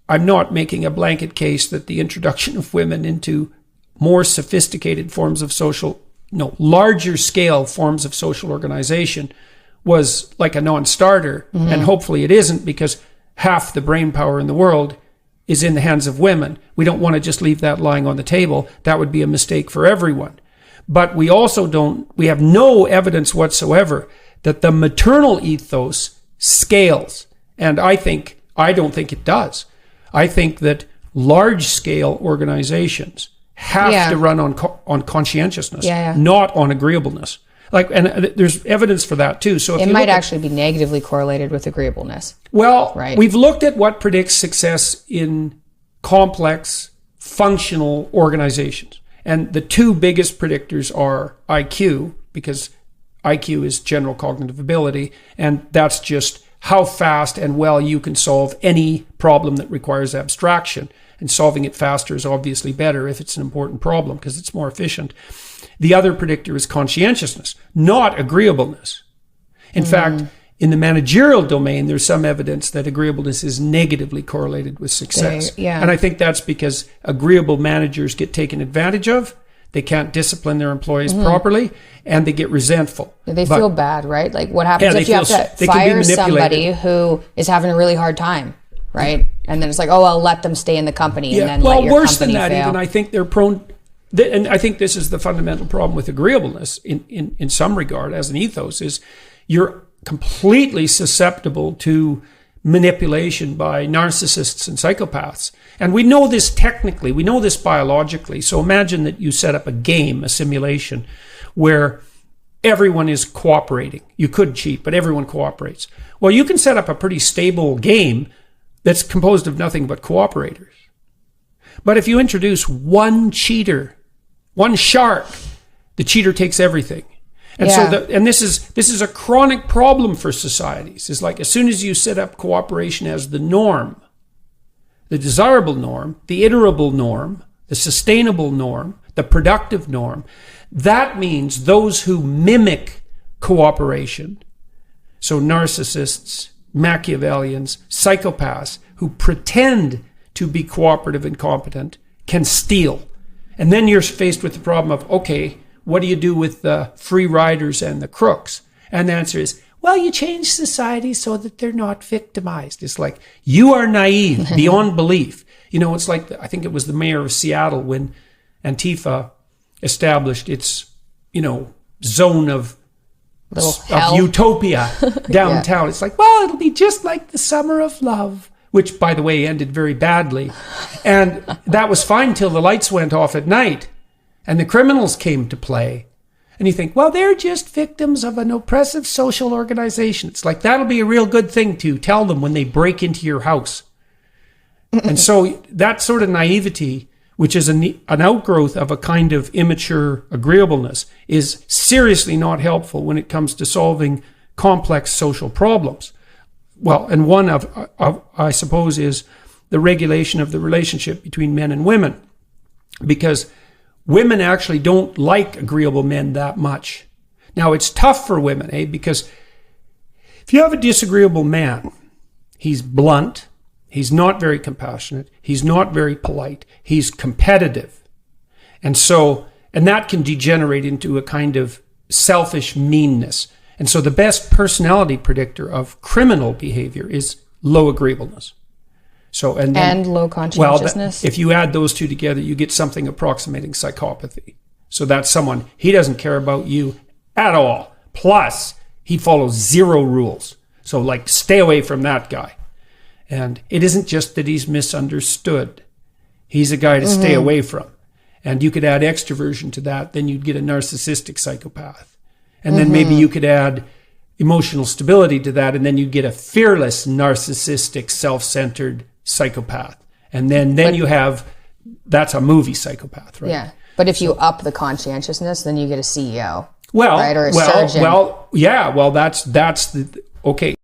I'm not making a blanket case that the introduction of women into more sophisticated forms of larger scale forms of social organization was like a non-starter. And hopefully it isn't, because half the brain power in the world is in the hands of women. We don't want to just leave that lying on the table. That would be a mistake for everyone. But we have no evidence whatsoever that the maternal ethos scales. And I don't think it does. I think that large-scale organizations have to run on conscientiousness, not on agreeableness. And there's evidence for that too. So if it might actually be negatively correlated with agreeableness. Well, we've looked at what predicts success in complex, functional organizations. And the two biggest predictors are IQ, because IQ is general cognitive ability, and that's just how fast and well you can solve any problem that requires abstraction. And solving it faster is obviously better if it's an important problem, because it's more efficient. The other predictor is conscientiousness, not agreeableness. In fact, in the managerial domain, there's some evidence that agreeableness is negatively correlated with success. And I think that's because agreeable managers get taken advantage of. They can't discipline their employees properly, and they get resentful. They feel bad, right? Like, what happens if you have to fire somebody who is having a really hard time, right? And then it's like, oh, I'll let them stay in the company, and then let your worse company than that, fail. even I think they're prone. And I think this is the fundamental problem with agreeableness in some regard as an ethos, is you're completely susceptible to manipulation by narcissists and psychopaths. And we know this technically, we know this biologically. So imagine that you set up a game, a simulation, where everyone is cooperating. You could cheat, but everyone cooperates. Well, you can set up a pretty stable game that's composed of nothing but cooperators. But if you introduce one cheater, one shark, the cheater takes everything. And so this is a chronic problem for societies. It's like, as soon as you set up cooperation as the norm, the desirable norm, the iterable norm, the sustainable norm, the productive norm, that means those who mimic cooperation, so narcissists, Machiavellians, psychopaths who pretend to be cooperative and competent, can steal. And then you're faced with the problem of, okay, what do you do with the free riders and the crooks? And the answer is, well, you change society so that they're not victimized. It's like, you are naive beyond belief. It's like, I think it was the mayor of Seattle when Antifa established its, zone of utopia downtown. It's like, well, it'll be just like the summer of love, which, by the way, ended very badly. And that was fine till the lights went off at night and the criminals came to play. And you think, well, they're just victims of an oppressive social organization. It's like, that'll be a real good thing to tell them when they break into your house. And so that sort of naivety, which is an outgrowth of a kind of immature agreeableness, is seriously not helpful when it comes to solving complex social problems. Well, and one of I suppose, is the regulation of the relationship between men and women, because women actually don't like agreeable men that much. Now, it's tough for women, because if you have a disagreeable man, he's blunt, he's not very compassionate, he's not very polite, he's competitive. And that can degenerate into a kind of selfish meanness. And so the best personality predictor of criminal behavior is low agreeableness. And low conscientiousness. Well, if you add those two together, you get something approximating psychopathy. So that's someone, he doesn't care about you at all. Plus, he follows zero rules. So stay away from that guy. And it isn't just that he's misunderstood. He's a guy to stay away from. And you could add extroversion to that, then you'd get a narcissistic psychopath. And then maybe you could add emotional stability to that, and then you'd get a fearless, narcissistic, self-centered psychopath. And then you have, that's a movie psychopath, right? Yeah. But if you up the conscientiousness, then you get a CEO. Well, right? Or a surgeon. That's okay.